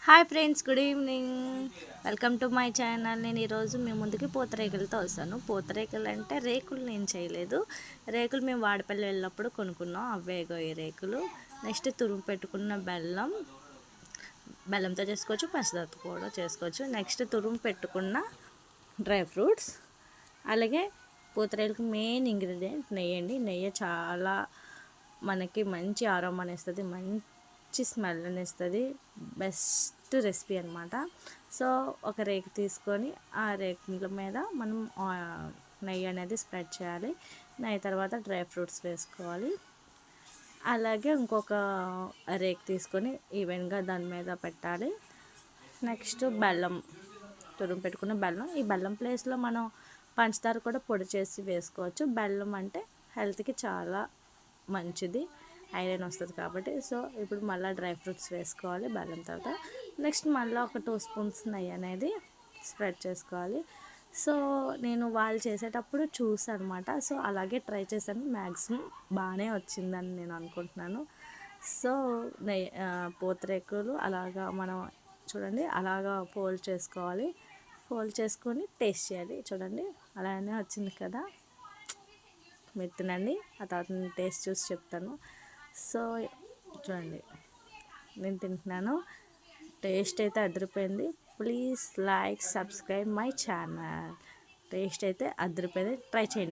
Hi friends, good evening. Welcome to my channel. నేను ఈరోజు మీ ముందుకి పూతరేకులతో వస్తాను. పూతరేకులు అంటే రేకులు నేను చేయలేదు. రేకులు మేము వాడపల్లి వెళ్ళినప్పుడు కొనుక్కున్నాం. అవేగో ఈ రేకులు. నెక్స్ట్ తురుము పెట్టుకున్న బెల్లంతో చేసుకోవచ్చు, పంచదారతో కూడా చేసుకోవచ్చు. నెక్స్ట్ తురుము పెట్టుకున్న డ్రై ఫ్రూట్స్, అలాగే పూతరేకులకు మెయిన్ ఇంగ్రీడియంట్ నెయ్యి అండి. నెయ్యి చాలా మనకి మంచి ఆరోమాని ఇస్తుంది, మంచి స్మెల్ ఇస్తుంది. బెస్ట్ రెసిపీ అనమాట. సో ఒక రేకు తీసుకొని ఆ రేకుల మీద మనం నెయ్యి అనేది స్ప్రెడ్ చేయాలి. నెయ్యి తర్వాత డ్రై ఫ్రూట్స్ వేసుకోవాలి. అలాగే ఇంకొక రేకు తీసుకొని ఈవెన్గా దాని మీద పెట్టాలి. నెక్స్ట్ బెల్లం, తురుము పెట్టుకున్న బెల్లం. ఈ బెల్లం ప్లేస్లో మనం పంచదార కూడా పొడి చేసి వేసుకోవచ్చు. బెల్లం అంటే హెల్త్కి చాలా మంచిది, ఐరన్ వస్తుంది కాబట్టి. సో ఇప్పుడు మళ్ళీ డ్రై ఫ్రూట్స్ వేసుకోవాలి బెల్లం తర్వాత. నెక్స్ట్ మళ్ళీ ఒక 2 స్పూన్స్ నెయ్యి అనేది స్ప్రెడ్ చేసుకోవాలి. సో నేను వాళ్ళు చేసేటప్పుడు చూసాను అనమాట. సో అలాగే ట్రై చేశాను. మ్యాక్సిమం బాగానే వచ్చిందని నేను అనుకుంటున్నాను. సో పూతరేకులు అలాగా మనం చూడండి, అలాగా ఫోల్డ్ చేసుకోవాలి. ఫోల్డ్ చేసుకొని టేస్ట్ చేయాలి. చూడండి అలానే వచ్చింది కదా, మీరు తినండి. ఆ తర్వాత నేను టేస్ట్ చూసి చెప్తాను. సో చూడండి, నేను తింటున్నాను. టేస్ట్ అయితే అదిరిపోయింది. Please like, subscribe my channel. Taste అయితే అదిరిపోయింది, ట్రై చేయండి.